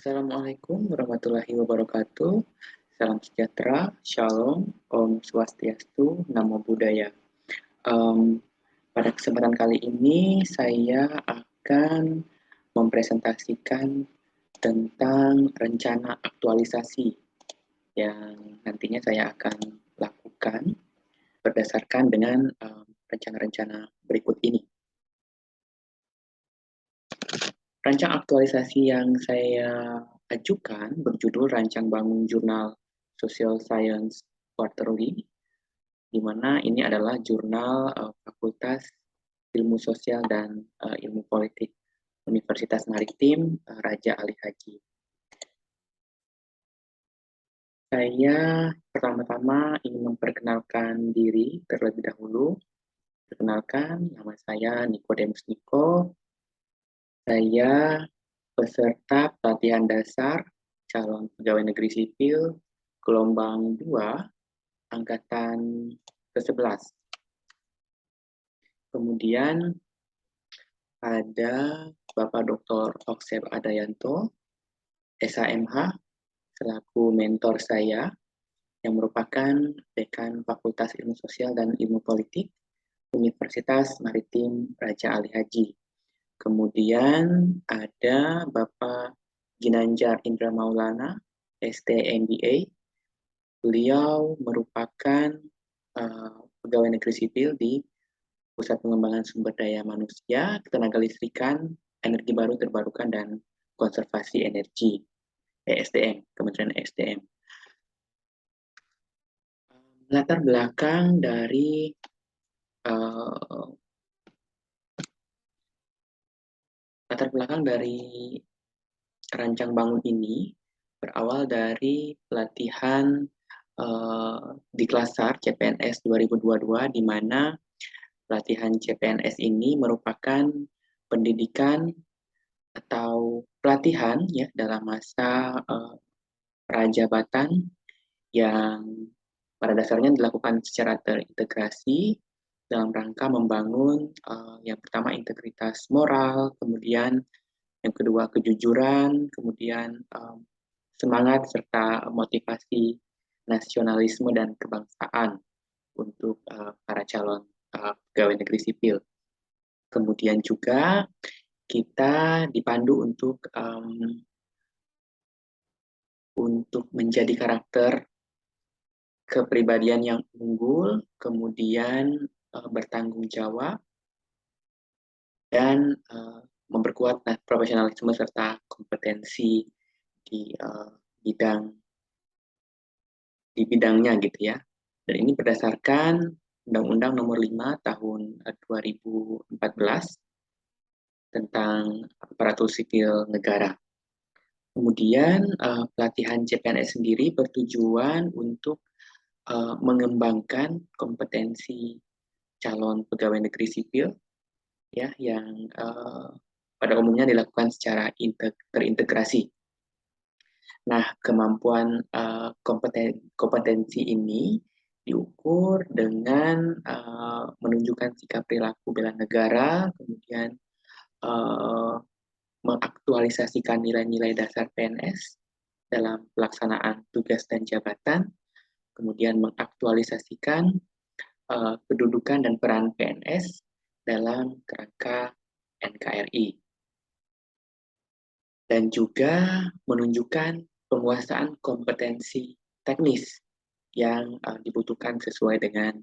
Assalamualaikum warahmatullahi wabarakatuh. Salam sejahtera, Shalom, Om Swastiastu, Namo Buddhaya. Pada kesempatan kali ini saya akan mempresentasikan tentang rencana aktualisasi yang nantinya saya akan lakukan berdasarkan dengan rencana-rencana berikut ini. Rancang aktualisasi yang saya ajukan berjudul Rancang Bangun Jurnal Social Science Quarterly, di mana ini adalah jurnal Fakultas Ilmu Sosial dan Ilmu Politik Universitas Maritim Raja Ali Haji. Saya pertama-tama ingin memperkenalkan diri terlebih dahulu. Perkenalkan, nama saya Nikodemus Niko. Saya peserta pelatihan dasar calon pegawai negeri sipil gelombang 2 angkatan ke-11. Kemudian ada Bapak Dr. Oksep Adayanto, SHMH, selaku mentor saya yang merupakan Dekan Fakultas Ilmu Sosial dan Ilmu Politik Universitas Maritim Raja Ali Haji. Kemudian ada Bapak Ginanjar Indra Maulana, ST.MBA. Beliau merupakan pegawai negeri sipil di Pusat Pengembangan Sumber Daya Manusia, Ketenaga Listrikan, Energi Baru Terbarukan, dan Konservasi Energi, ESDM, Kementerian ESDM. Latar belakang dari rancang bangun ini berawal dari pelatihan di Klasar CPNS 2022, di mana pelatihan CPNS ini merupakan pendidikan atau pelatihan ya dalam masa prajabatan yang pada dasarnya dilakukan secara terintegrasi dalam rangka membangun yang pertama integritas moral, kemudian yang kedua kejujuran, kemudian semangat serta motivasi nasionalisme dan kebangsaan untuk para calon pegawai negeri sipil. Kemudian juga kita dipandu untuk menjadi karakter kepribadian yang unggul, kemudian bertanggung jawab, dan memperkuat profesionalisme serta kompetensi di bidangnya gitu ya. Dan ini berdasarkan Undang-Undang Nomor 5 Tahun 2014 tentang aparatur sipil negara. Kemudian pelatihan CPNS sendiri bertujuan untuk mengembangkan kompetensi calon pegawai negeri sipil ya yang pada umumnya dilakukan secara terintegrasi. Nah, kemampuan kompetensi ini diukur dengan menunjukkan sikap perilaku bela negara, kemudian mengaktualisasikan nilai-nilai dasar PNS dalam pelaksanaan tugas dan jabatan, kemudian mengaktualisasikan kedudukan dan peran PNS dalam kerangka NKRI, dan juga menunjukkan penguasaan kompetensi teknis yang dibutuhkan sesuai dengan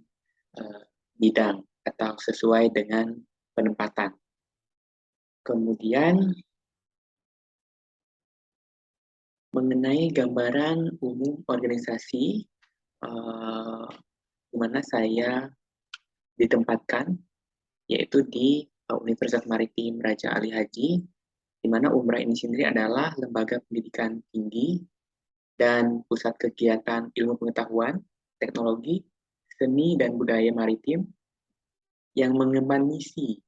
bidang atau sesuai dengan penempatan. Kemudian mengenai gambaran umum organisasi di mana saya ditempatkan, yaitu di Universitas Maritim Raja Ali Haji, di mana Umrah ini sendiri adalah lembaga pendidikan tinggi dan pusat kegiatan ilmu pengetahuan, teknologi, seni, dan budaya maritim yang mengemban misi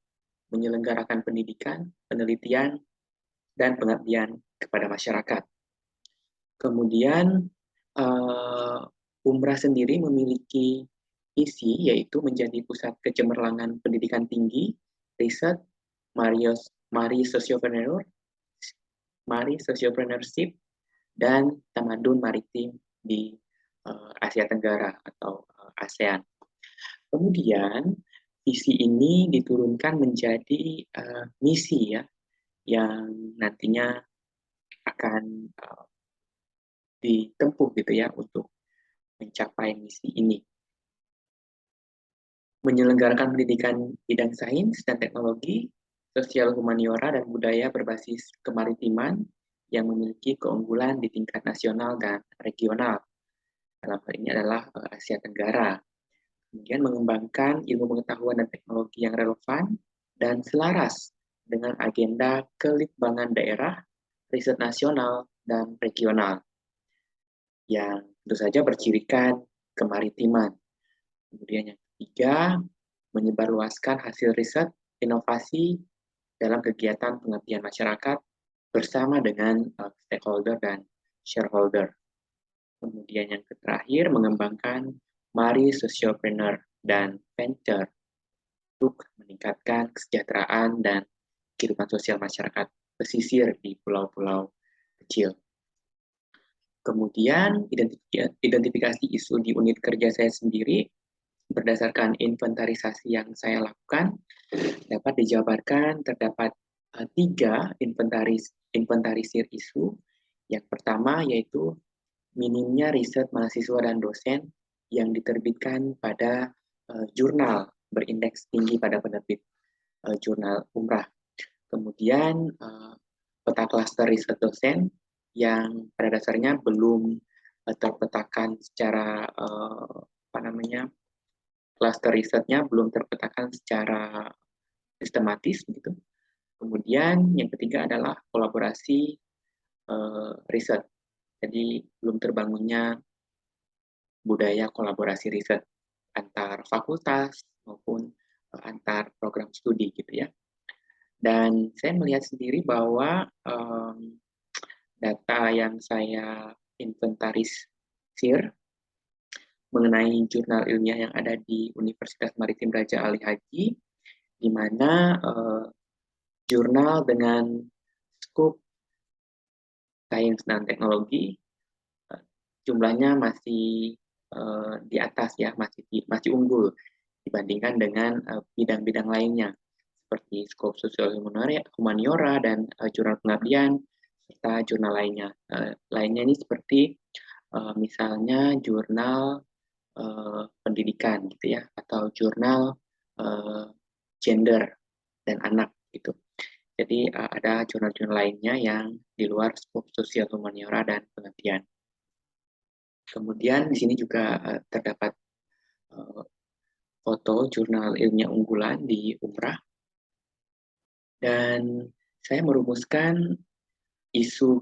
menyelenggarakan pendidikan, penelitian, dan pengabdian kepada masyarakat. Kemudian Umrah sendiri memiliki misi yaitu menjadi pusat kecemerlangan pendidikan tinggi, riset, mari sosiopreneur, Marine Sociopreneurship, dan Tamadun Maritim di Asia Tenggara atau ASEAN. Kemudian visi ini diturunkan menjadi misi ya, yang nantinya akan ditempuh gitu ya untuk mencapai misi ini. Menyelenggarakan pendidikan bidang sains dan teknologi, sosial humaniora dan budaya berbasis kemaritiman yang memiliki keunggulan di tingkat nasional dan regional. Dalam hal ini adalah Asia Tenggara. Kemudian mengembangkan ilmu pengetahuan dan teknologi yang relevan dan selaras dengan agenda kelitbangan daerah, riset nasional, dan regional yang tentu saja bercirikan kemaritiman. Kemudian yang ketiga, menyebarluaskan hasil riset inovasi dalam kegiatan pengabdian masyarakat bersama dengan stakeholder dan shareholder. Kemudian yang terakhir, mengembangkan mari sociopreneur dan venture untuk meningkatkan kesejahteraan dan kehidupan sosial masyarakat pesisir di pulau-pulau kecil. Kemudian identifikasi isu di unit kerja saya sendiri berdasarkan inventarisasi yang saya lakukan dapat dijabarkan terdapat 3 inventarisir isu. Yang pertama yaitu minimnya riset mahasiswa dan dosen yang diterbitkan pada jurnal berindeks tinggi pada penerbit jurnal umrah. Kemudian peta klaster riset dosen yang pada dasarnya belum terpetakan secara apa namanya, klaster risetnya belum terpetakan secara sistematis begitu. Kemudian yang ketiga adalah kolaborasi riset. Jadi belum terbangunnya budaya kolaborasi riset antar fakultas maupun antar program studi gitu ya. Dan saya melihat sendiri bahwa data yang saya inventarisir mengenai jurnal ilmiah yang ada di Universitas Maritim Raja Ali Haji, di mana jurnal dengan skop sains dan teknologi jumlahnya masih di atas ya, masih unggul dibandingkan dengan bidang-bidang lainnya seperti skop sosial humaniora dan jurnal pengabdian serta jurnal lainnya. Lainnya ini seperti misalnya jurnal pendidikan gitu ya, atau jurnal gender dan anak gitu. Jadi ada jurnal-jurnal lainnya yang di luar skop sosial humaniora dan pengabdian. Kemudian di sini juga terdapat foto jurnal ilmiah unggulan di Umrah. Dan saya merumuskan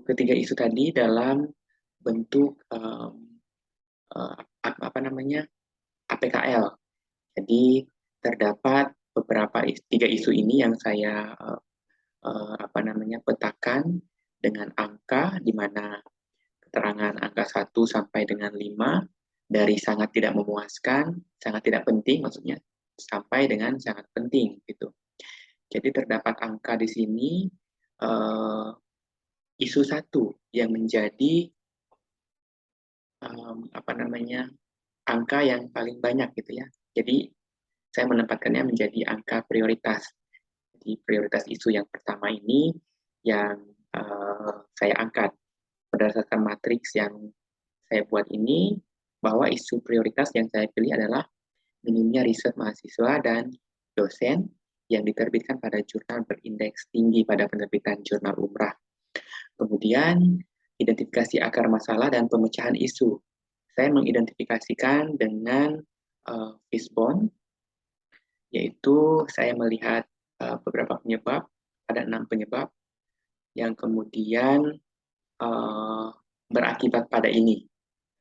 ketiga isu tadi dalam bentuk apa namanya, APKL. Jadi terdapat beberapa tiga isu ini yang saya apa namanya, petakan dengan angka, di mana keterangan angka 1 sampai dengan 5 dari sangat tidak memuaskan, sangat tidak penting maksudnya, sampai dengan sangat penting gitu. Jadi terdapat angka di sini isu 1 yang menjadi apa namanya, angka yang paling banyak gitu ya. Jadi saya menempatkannya menjadi angka prioritas. Jadi prioritas isu yang pertama ini yang saya angkat berdasarkan matriks yang saya buat ini, bahwa isu prioritas yang saya pilih adalah minimnya riset mahasiswa dan dosen yang diterbitkan pada jurnal berindeks tinggi pada penerbitan jurnal umrah. Kemudian identifikasi akar masalah dan pemecahan isu. Saya mengidentifikasikan dengan fishbone, yaitu saya melihat beberapa penyebab, ada 6 penyebab yang kemudian berakibat pada ini.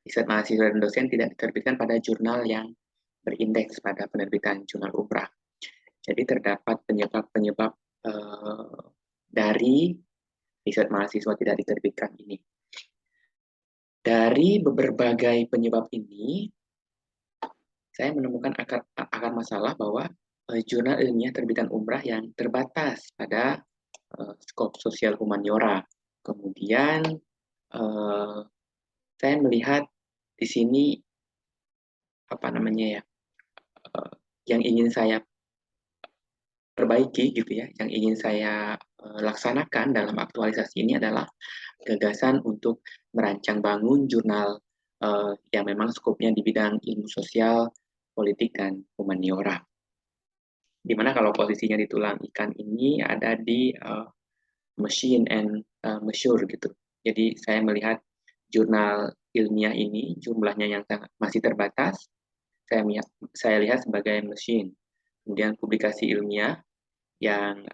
Riset mahasiswa dan dosen tidak diterbitkan pada jurnal yang berindeks pada penerbitan jurnal umrah. Jadi terdapat penyebab-penyebab dari riset mahasiswa tidak diterbitkan ini. Dari berbagai penyebab ini, saya menemukan akar masalah bahwa jurnal ilmiah terbitan umrah yang terbatas pada skop sosial humaniora. Kemudian saya melihat di sini apa namanya ya, yang ingin saya perbaiki gitu ya, yang ingin saya laksanakan dalam aktualisasi ini adalah gagasan untuk merancang bangun jurnal yang memang skopnya di bidang ilmu sosial, politik, dan humaniora. Dimana kalau posisinya di tulang ikan ini ada di machine and measure gitu. Jadi saya melihat jurnal ilmiah ini jumlahnya yang masih terbatas, saya lihat sebagai machine. Kemudian publikasi ilmiah yang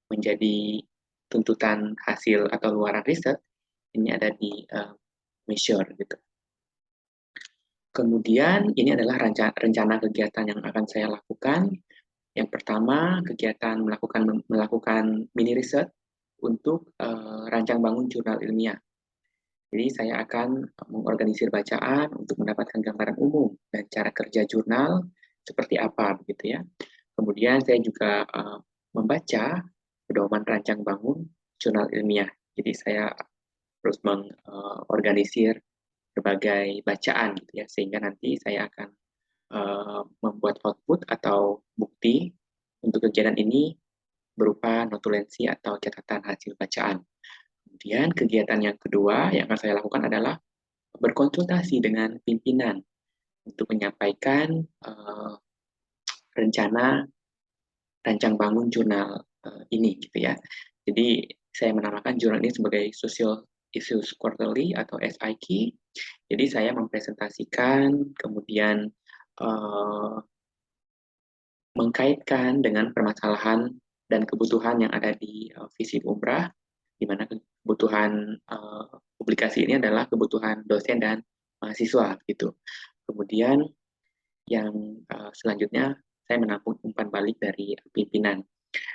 menjadi tuntutan hasil atau luaran riset ini ada di measure gitu. Kemudian ini adalah rencana kegiatan yang akan saya lakukan. Yang pertama, kegiatan melakukan mini riset untuk rancang bangun jurnal ilmiah. Jadi saya akan mengorganisir bacaan untuk mendapatkan gambaran umum dan cara kerja jurnal seperti apa begitu ya. Kemudian saya juga membaca pedoman rancang bangun jurnal ilmiah. Jadi saya terus mengorganisir berbagai bacaan gitu ya, sehingga nanti saya akan membuat output atau bukti untuk kegiatan ini berupa notulensi atau catatan hasil bacaan. Kemudian kegiatan yang kedua yang akan saya lakukan adalah berkonsultasi dengan pimpinan untuk menyampaikan rencana rancang bangun jurnal ini gitu ya. Jadi saya menamakan jurnal ini sebagai Social Issues Quarterly atau SIQ. Jadi saya mempresentasikan, kemudian mengkaitkan dengan permasalahan dan kebutuhan yang ada di visi umrah, di mana kebutuhan publikasi ini adalah kebutuhan dosen dan mahasiswa gitu. Kemudian yang selanjutnya saya menampung umpan balik dari pimpinan,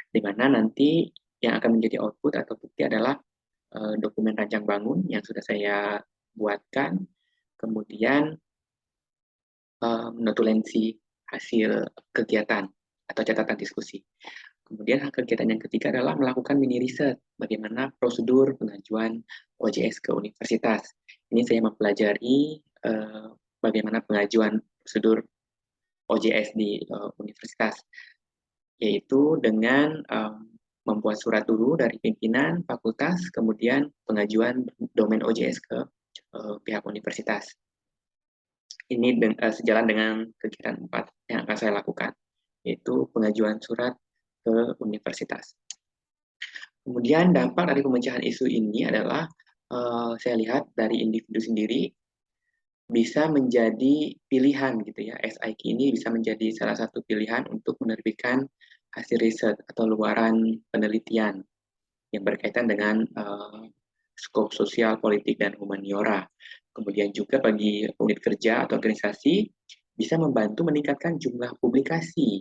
di mana nanti yang akan menjadi output atau bukti adalah dokumen rancang bangun yang sudah saya buatkan, kemudian notulensi hasil kegiatan atau catatan diskusi. Kemudian kegiatan yang ketiga adalah melakukan mini riset, bagaimana prosedur pengajuan OJS ke universitas. Ini saya mempelajari bagaimana pengajuan prosedur OJS di universitas, yaitu dengan membuat surat dulu dari pimpinan fakultas, kemudian pengajuan domain OJS ke pihak universitas. Ini sejalan dengan kegiatan 4 yang akan saya lakukan, yaitu pengajuan surat ke universitas. Kemudian dampak dari pemecahan isu ini adalah saya lihat dari individu sendiri bisa menjadi pilihan gitu ya. SIQ ini bisa menjadi salah satu pilihan untuk menerbitkan hasil riset atau luaran penelitian yang berkaitan dengan skop sosial, politik, dan humaniora. Kemudian juga bagi unit kerja atau organisasi bisa membantu meningkatkan jumlah publikasi,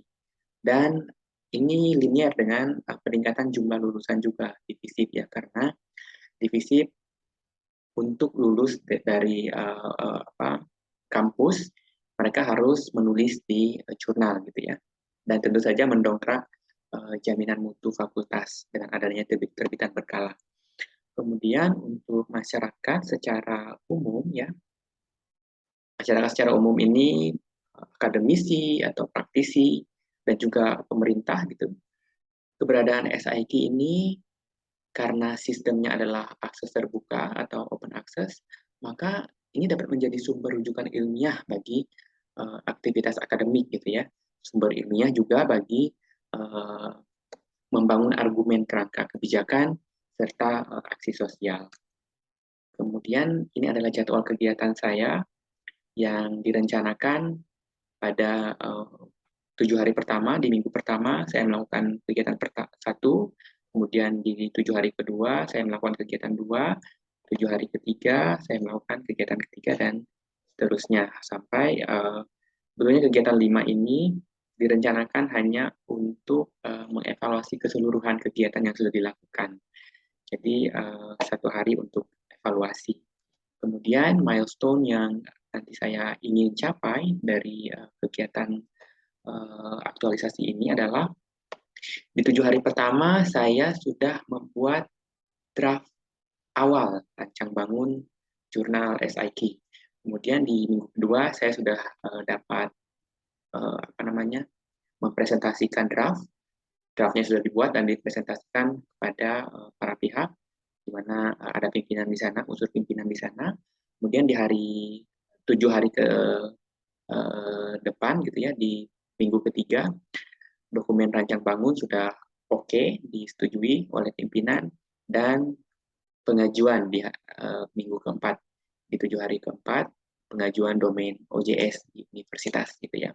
dan ini linear dengan peningkatan jumlah lulusan juga di FISIP ya, karena di FISIP untuk lulus dari kampus mereka harus menulis di jurnal gitu ya, dan tentu saja mendongkrak jaminan mutu fakultas dengan adanya terbitan berkala. Kemudian untuk masyarakat secara umum ya, masyarakat secara umum ini akademisi atau praktisi dan juga pemerintah gitu. Keberadaan SIQ ini karena sistemnya adalah akses terbuka atau open access, maka ini dapat menjadi sumber rujukan ilmiah bagi aktivitas akademik gitu ya. Sumber ilmiah juga bagi membangun argumen kerangka kebijakan serta aksi sosial. Kemudian ini adalah jadwal kegiatan saya yang direncanakan pada 7 hari pertama. Di minggu pertama saya melakukan kegiatan 1, kemudian di 7 hari kedua saya melakukan kegiatan 2, 7 hari ketiga saya melakukan kegiatan ketiga, dan seterusnya sampai sebetulnya kegiatan 5 ini direncanakan hanya untuk mengevaluasi keseluruhan kegiatan yang sudah dilakukan. Jadi 1 hari untuk evaluasi. Kemudian milestone yang nanti saya ingin capai dari kegiatan aktualisasi ini adalah di 7 hari pertama saya sudah membuat draft awal rancang bangun jurnal SIK. Kemudian di minggu kedua saya sudah dapat mempresentasikan draftnya sudah dibuat dan dipresentasikan kepada para pihak, di mana ada pimpinan di sana, unsur pimpinan di sana. Kemudian di 7 hari ke depan gitu ya, di minggu ketiga, dokumen rancang bangun sudah oke, disetujui oleh pimpinan, dan pengajuan di minggu keempat, di 7 hari keempat, pengajuan domain OJS di universitas gitu ya.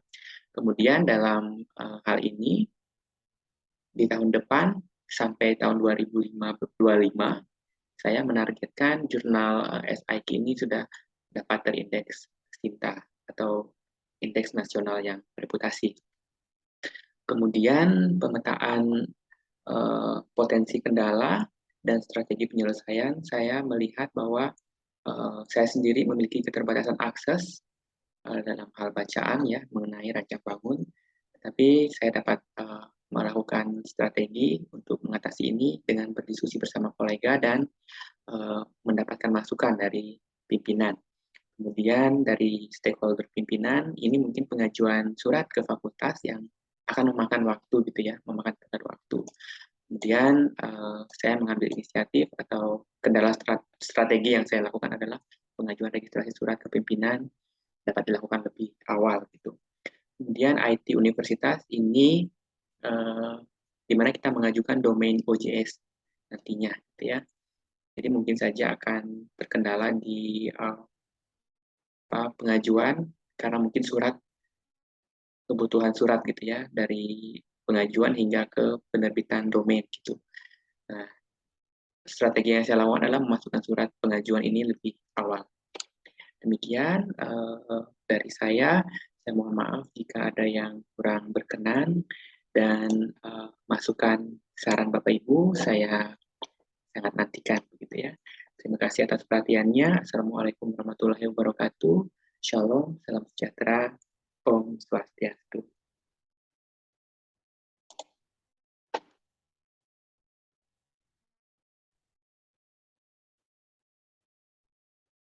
Kemudian dalam hal ini di tahun depan sampai tahun 2025 saya menargetkan jurnal SIK ini sudah dapat terindeks Sinta atau indeks nasional yang bereputasi. Kemudian pemetaan potensi kendala dan strategi penyelesaian, saya melihat bahwa saya sendiri memiliki keterbatasan akses dalam hal bacaan ya mengenai rancang bangun, tapi saya dapat melakukan strategi untuk mengatasi ini dengan berdiskusi bersama kolega dan mendapatkan masukan dari pimpinan. Kemudian dari stakeholder pimpinan, ini mungkin pengajuan surat ke fakultas yang akan memakan waktu gitu ya, memakan waktu. Kemudian saya mengambil inisiatif atau kendala strategi yang saya lakukan adalah pengajuan registrasi surat ke pimpinan dapat dilakukan lebih awal gitu. Kemudian IT universitas ini di mana kita mengajukan domain OJS nantinya gitu ya. Jadi mungkin saja akan terkendala di pengajuan karena mungkin kebutuhan surat gitu ya dari pengajuan hingga ke penerbitan domain gitu. Nah, strategi yang saya lakukan adalah memasukkan surat pengajuan ini lebih awal. Demikian dari saya mohon maaf jika ada yang kurang berkenan dan masukan saran Bapak Ibu saya sangat nantikan begitu ya. Terima kasih atas perhatiannya. Assalamualaikum warahmatullahi wabarakatuh. Shalom, salam sejahtera, Om Swastiastu.